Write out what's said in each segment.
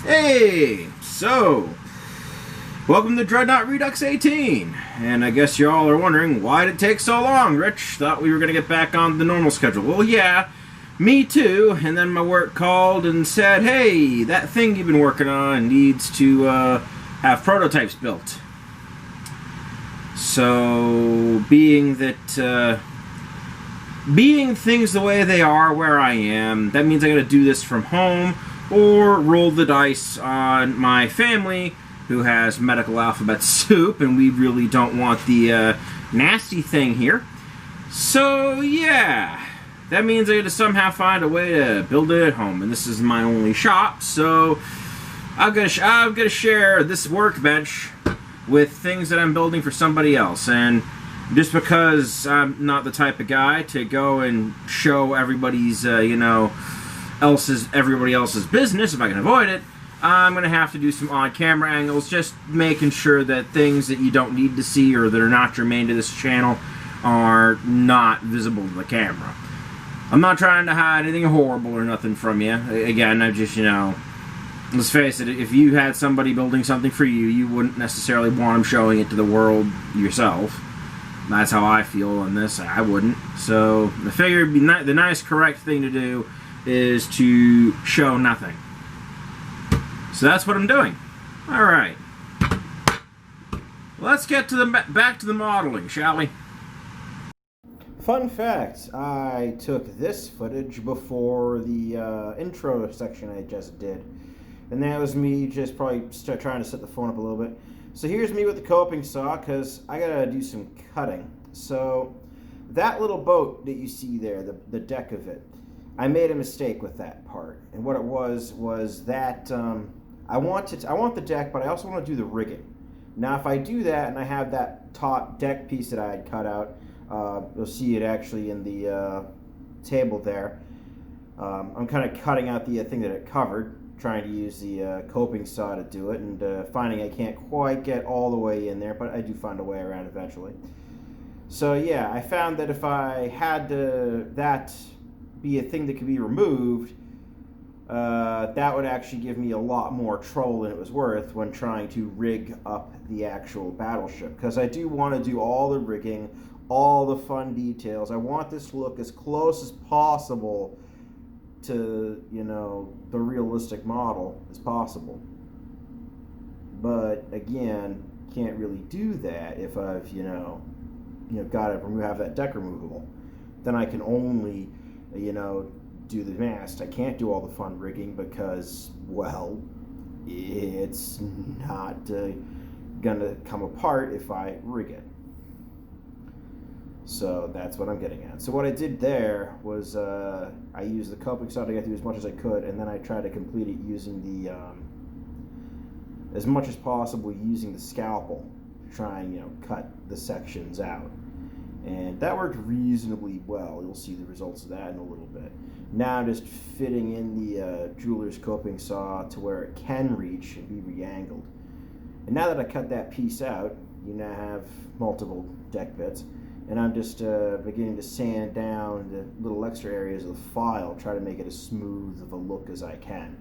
Hey, so welcome to Dreadnought Redux 18. And I guess you all are wondering, why did it take so long, Rich? Thought we were going to get back on the normal schedule. Well, yeah, me too. And then my work called and said, hey, that thing you've been working on needs to have prototypes built. So, being things the way they are where I am, that means I got to do this from home or roll the dice on my family, who has medical alphabet soup, and we really don't want the nasty thing here. So yeah, that means I got to somehow find a way to build it at home, and this is my only shop, so I'm gonna share this workbench with things that I'm building for somebody else. And just because I'm not the type of guy to go and show everybody's everybody else's business, if I can avoid it, I'm gonna have to do some odd camera angles, just making sure that things that you don't need to see or that are not germane to this channel are not visible to the camera. I'm not trying to hide anything horrible or nothing from you. Again, I just, let's face it, if you had somebody building something for you, you wouldn't necessarily want them showing it to the world yourself. That's how I feel on this. I wouldn't. So I figured the nice, correct thing to do is to show nothing. So that's what I'm doing. All right. Let's get to back to the modeling, shall we? Fun fact, I took this footage before the intro section I just did. And that was me just probably trying to set the phone up a little bit. So here's me with the coping saw, because I gotta do some cutting. So that little boat that you see there, the deck of it, I made a mistake with that part. And what it was that I want the deck, but I also want to do the rigging. Now if I do that and I have that top deck piece that I had cut out, you'll see it actually in the table there. I'm kind of cutting out the thing that it covered, trying to use the coping saw to do it, and finding I can't quite get all the way in there, but I do find a way around eventually. So yeah, I found that if I had that be a thing that could be removed, that would actually give me a lot more trouble than it was worth when trying to rig up the actual battleship, because I do want to do all the rigging, all the fun details. I want this to look as close as possible to, the realistic model as possible. But again, can't really do that if I've, got to have that deck removable. Then I can only, do the mast. I can't do all the fun rigging because, well, it's not gonna come apart if I rig it. So that's what I'm getting at. So what I did there was I used the coping saw to get through as much as I could, and then I tried to complete it using the as much as possible using the scalpel to try and cut the sections out. And that worked reasonably well. You'll see the results of that in a little bit. Now I'm just fitting in the jeweler's coping saw to where it can reach and be re-angled. And now that I cut that piece out, you now have multiple deck bits. And I'm just beginning to sand down the little extra areas of the file, try to make it as smooth of a look as I can.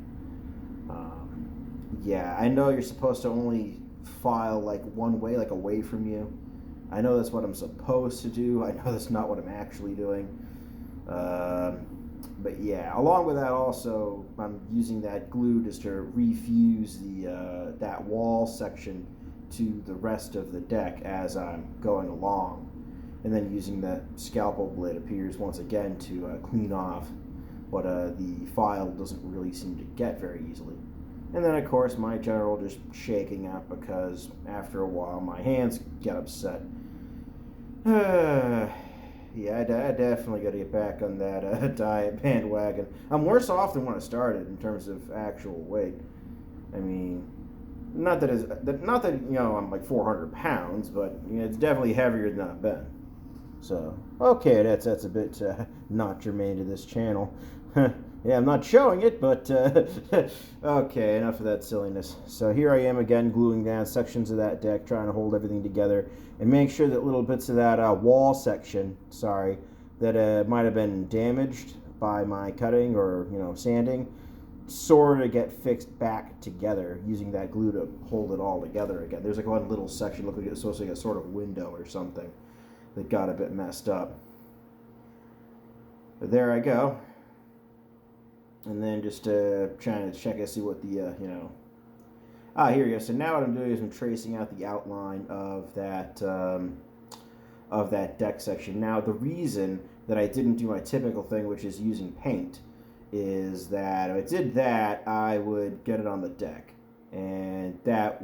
Yeah, I know you're supposed to only file like one way, like away from you. I know that's what I'm supposed to do. I know that's not what I'm actually doing. But yeah, along with that also, I'm using that glue just to refuse that wall section to the rest of the deck as I'm going along. And then using the scalpel blade appears once again to clean off what the file doesn't really seem to get very easily. And then of course my general just shaking up because after a while my hands get upset. Yeah, I definitely got to get back on that diet bandwagon. I'm worse off than when I started in terms of actual weight. I mean, not that I'm like 400 pounds, but it's definitely heavier than I've been. So, okay, that's a bit not germane to this channel. Yeah, I'm not showing it, but okay, enough of that silliness. So here I am again gluing down sections of that deck, trying to hold everything together and make sure that little bits of that wall section, that might have been damaged by my cutting or sanding, sort of get fixed back together using that glue to hold it all together again. There's like one little section, looked like it's supposed to be a sort of window or something, that got a bit messed up. But there I go. And then just trying to check and see what the, here we go. So now what I'm doing is I'm tracing out the outline of that deck section. Now the reason that I didn't do my typical thing, which is using paint, is that if I did that, I would get it on the deck. And that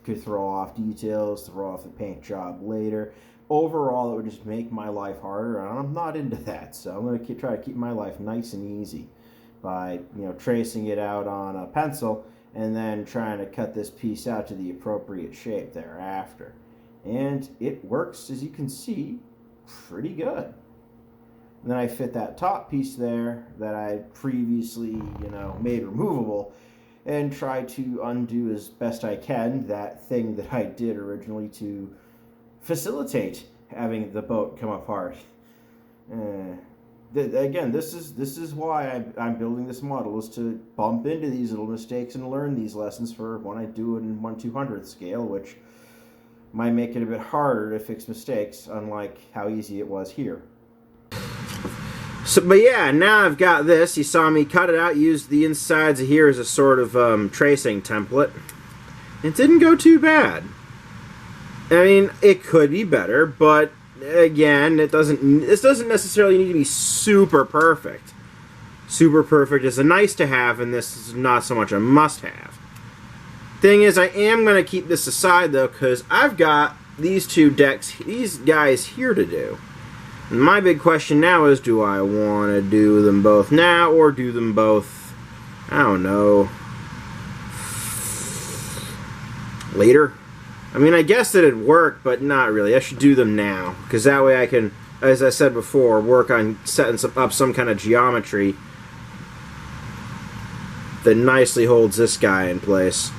could throw off details, throw off the paint job later. Overall, it would just make my life harder, and I'm not into that. So I'm going to try to keep my life nice and easy by tracing it out on a pencil and then trying to cut this piece out to the appropriate shape thereafter. And it works, as you can see, pretty good. And then I fit that top piece there that I previously, made removable, and try to undo as best I can that thing that I did originally to facilitate having the boat come apart. Again, this is why I'm building this model, is to bump into these little mistakes and learn these lessons for when I do it in 1/200th scale, which might make it a bit harder to fix mistakes, unlike how easy it was here. So, but yeah, now I've got this. You saw me cut it out, use the insides of here as a sort of tracing template. It didn't go too bad. I mean, it could be better, but again, this doesn't necessarily need to be super perfect. Super perfect is a nice to have, and this is not so much a must have. Thing is, I am going to keep this aside though, because I've got these these guys here to do. And my big question now is, do I want to do them both now, or do them both, I don't know, later? I mean, I guess that it'd work, but not really. I should do them now, because that way I can, as I said before, work on setting up some kind of geometry that nicely holds this guy in place.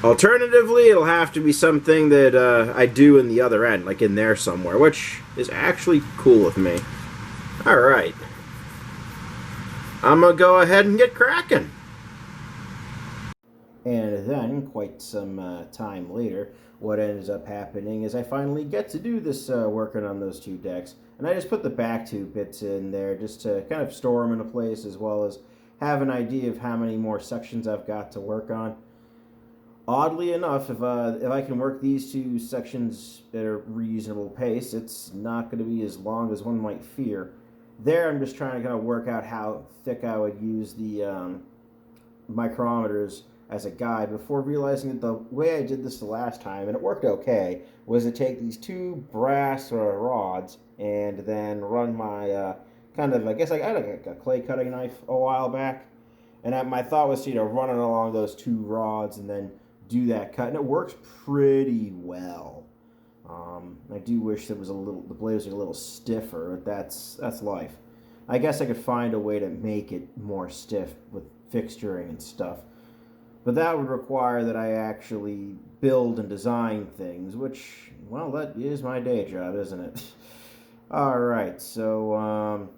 Alternatively, it'll have to be something that I do in the other end, like in there somewhere, which is actually cool with me. Alright. I'm going to go ahead and get cracking. And then, quite some time later, what ends up happening is I finally get to do this working on those two decks. And I just put the back two bits in there just to kind of store them in a place, as well as have an idea of how many more sections I've got to work on. Oddly enough, if I can work these two sections at a reasonable pace, it's not going to be as long as one might fear. There, I'm just trying to kind of work out how thick I would use the micrometers as a guide before realizing that the way I did this the last time, and it worked okay, was to take these two brass rods and then run my I guess I had a clay cutting knife a while back, and my thought was to run it along those two rods and then do that cut, and it works pretty well. I do wish the blade was a little stiffer, but that's life. I guess I could find a way to make it more stiff with fixturing and stuff, but that would require that I actually build and design things, which, well, that is my day job, isn't it? Alright, so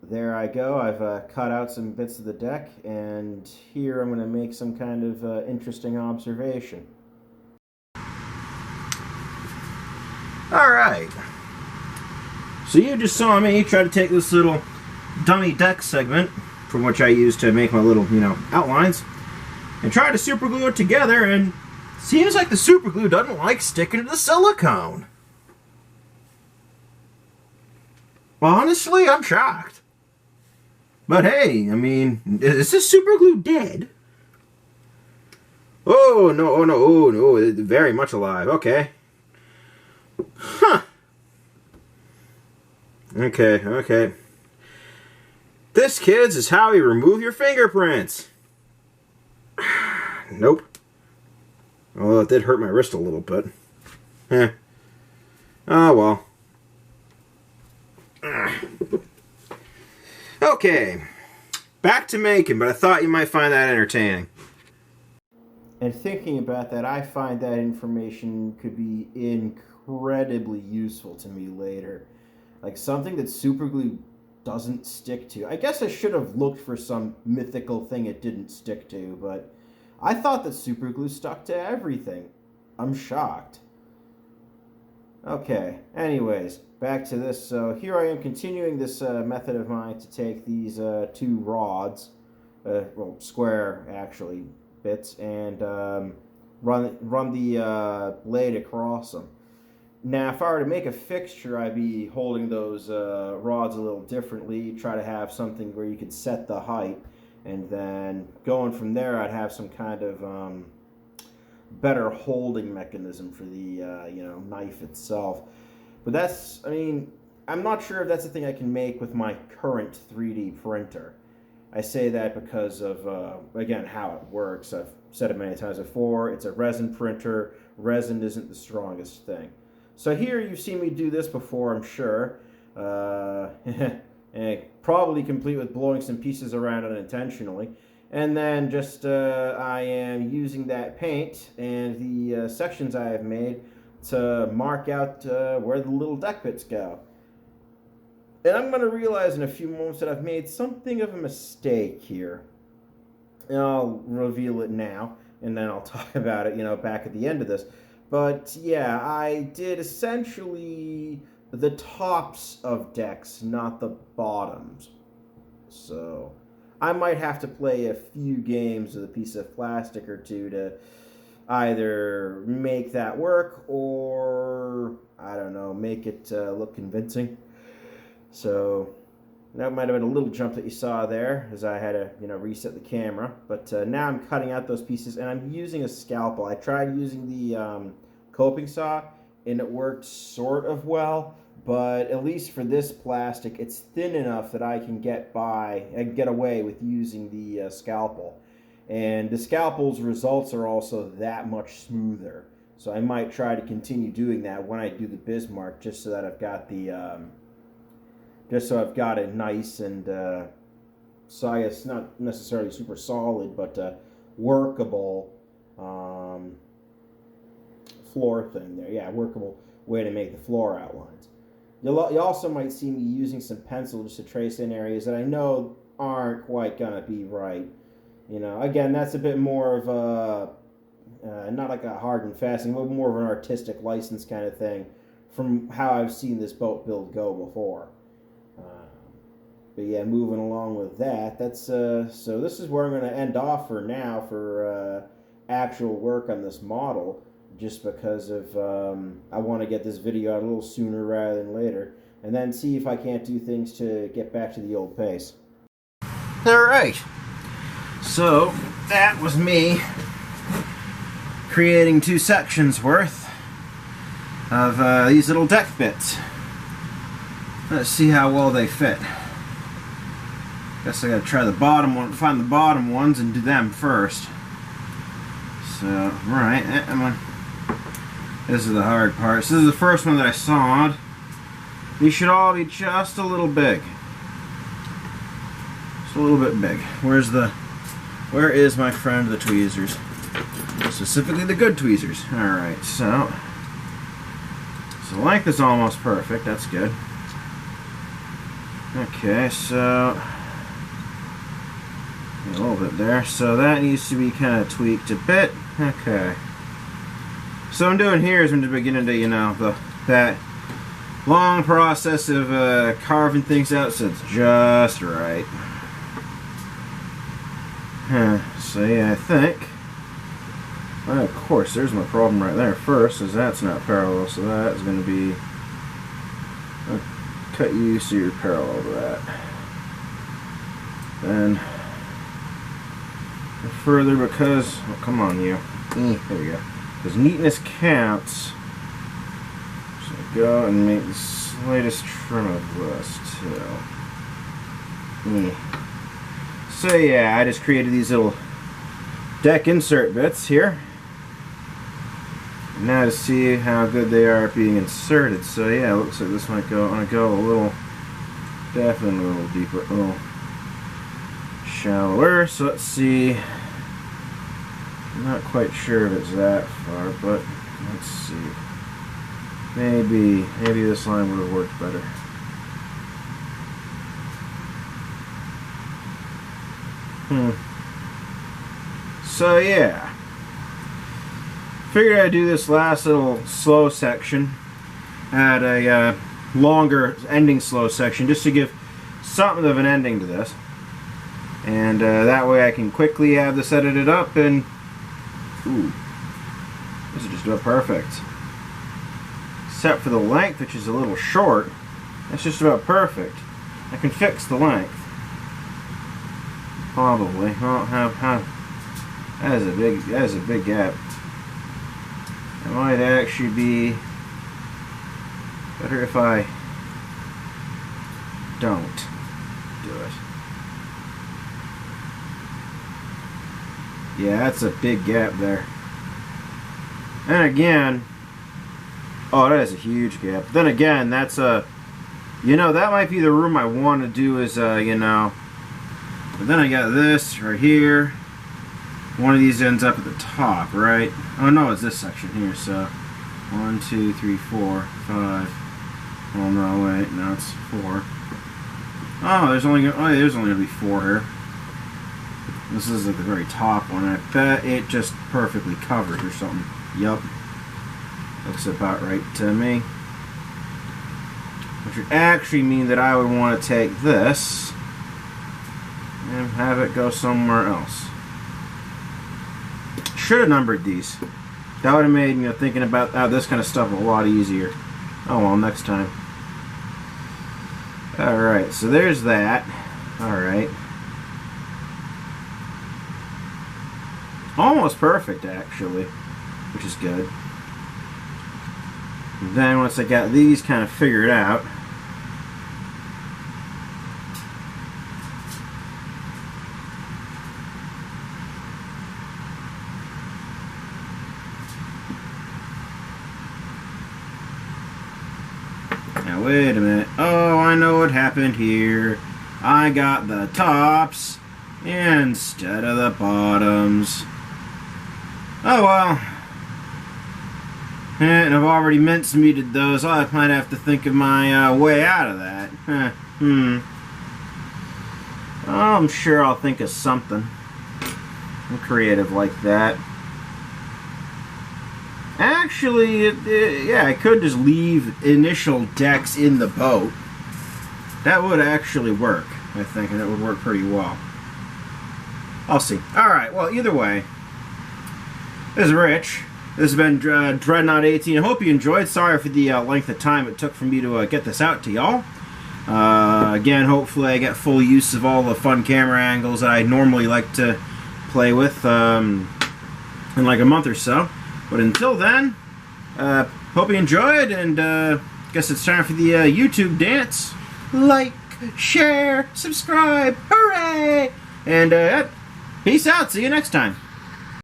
there I go. I've cut out some bits of the deck, and here I'm going to make some kind of interesting observation. Alright. So you just saw me try to take this little dummy deck segment, from which I use to make my little, outlines, and try to super glue it together, and seems like the super glue doesn't like sticking to the silicone. Honestly, I'm shocked. But hey, I mean, is this super glue dead? Oh, no, oh, no, oh, no, it's very much alive. Okay. Huh. Okay. This, kids, is how you remove your fingerprints. Nope. Well, it did hurt my wrist a little bit. Oh, well. Okay, back to making, but I thought you might find that entertaining. And thinking about that, I find that information could be incredibly useful to me later. Like, something that superglue doesn't stick to. I guess I should have looked for some mythical thing it didn't stick to, but I thought that super glue stuck to everything. I'm shocked. Okay, anyways, back to this. So here I am continuing this method of mine to take these two rods, well, square actually bits, and run the blade across them. Now, if I were to make a fixture, I'd be holding those rods a little differently, try to have something where you could set the height, and then going from there, I'd have some kind of better holding mechanism for the knife itself. But that's, I mean, I'm not sure if that's a thing I can make with my current 3D printer. I say that because of, again, how it works. I've said it many times before. It's a resin printer. Resin isn't the strongest thing. So here you've seen me do this before, I'm sure. And probably complete with blowing some pieces around unintentionally. And then just I am using that paint and the sections I have made to mark out where the little deck bits go. And I'm going to realize in a few moments that I've made something of a mistake here. And I'll reveal it now, and then I'll talk about it, back at the end of this. But yeah, I did essentially the tops of decks, not the bottoms. So I might have to play a few games with a piece of plastic or two to either make that work or, I don't know, make it look convincing. So that might have been a little jump that you saw there as I had to, reset the camera. But now I'm cutting out those pieces, and I'm using a scalpel. I tried using the coping saw, and it worked sort of well. But at least for this plastic, it's thin enough that I can get away with using the scalpel. And the scalpel's results are also that much smoother. So I might try to continue doing that when I do the Bismarck, just so that I've got the... just so I've got it nice and, so I guess not necessarily super solid, but workable floor thing there. Yeah, workable way to make the floor outlines. You also might see me using some pencil just to trace in areas that I know aren't quite going to be right. Again, that's a bit more of a, not like a hard and fast thing, but more of an artistic license kind of thing from how I've seen this boat build go before. But yeah, moving along with that, that's so this is where I'm going to end off for now for actual work on this model, just because of I want to get this video out a little sooner rather than later, and then see if I can't do things to get back to the old pace. Alright, so that was me creating 2 sections worth of these little deck bits. Let's see how well they fit. Guess I gotta try the bottom one, find the bottom ones and do them first. So, right, this is the hard part. So this is the first one that I sawed. These should all be just a little big. Just a little bit big. Where is my friend the tweezers? Specifically the good tweezers. Alright, so the length is almost perfect, that's good. Okay, so a little bit there. So that needs to be kind of tweaked a bit. Okay. So what I'm doing here is I'm just beginning to, that long process of carving things out so it's just right. So yeah, I think. Well, of course, there's my problem right there first, is that's not parallel, so that is going to be. Cut you so you're parallel to that. Then further, because come on you. There we go. Because neatness counts. So go and make the slightest trim of this too. So yeah, I just created these little deck insert bits here. Now to see how good they are being inserted. So yeah, it looks like this might go. I want to go a little, definitely a little deeper, a little shallower. So let's see. I'm not quite sure if it's that far, but let's see. Maybe this line would have worked better. So yeah, figured I'd do this last little slow section at a longer ending slow section, just to give something of an ending to this, and that way I can quickly have this edited up, and ooh, this is just about perfect. Except for the length, which is a little short. That's just about perfect. I can fix the length. Probably. Oh, that is a big gap. It might actually be better if I don't do it. Yeah, that's a big gap there. And again, oh, that is a huge gap. Then again, that's a, you know, that might be the room I want to do is, you know, but then I got this right here. One of these ends up at the top, right? Oh no, it's this section here, so 1, 2, 3, 4, 5. Oh no, wait, no, it's 4. Oh, there's only gonna be 4 here. This is like the very top one. I bet it just perfectly covers or something. Yup. Looks about right to me. Which would actually mean that I would want to take this and have it go somewhere else. Should have numbered these. That would have made, you know, thinking about this kind of stuff a lot easier. Oh well, next time. Alright, so there's that. Alright. Almost perfect, actually, which is good. And then once I got these kind of figured out, now wait a minute. Oh, I know what happened here. I got the tops instead of the bottoms. Oh well. And I've already mincemeated those. I might have to think of my way out of that. I'm sure I'll think of something. I'm creative like that. Actually, yeah, I could just leave initial decks in the boat. That would actually work, I think, and it would work pretty well. I'll see. Alright, well, either way, this is Rich. This has been Dreadnought 18. I hope you enjoyed. Sorry for the length of time it took for me to get this out to y'all. Again, hopefully I get full use of all the fun camera angles that I normally like to play with in like a month or so. But until then, hope you enjoyed, and guess it's time for the YouTube dance. Like, share, subscribe, hooray! And peace out. See you next time.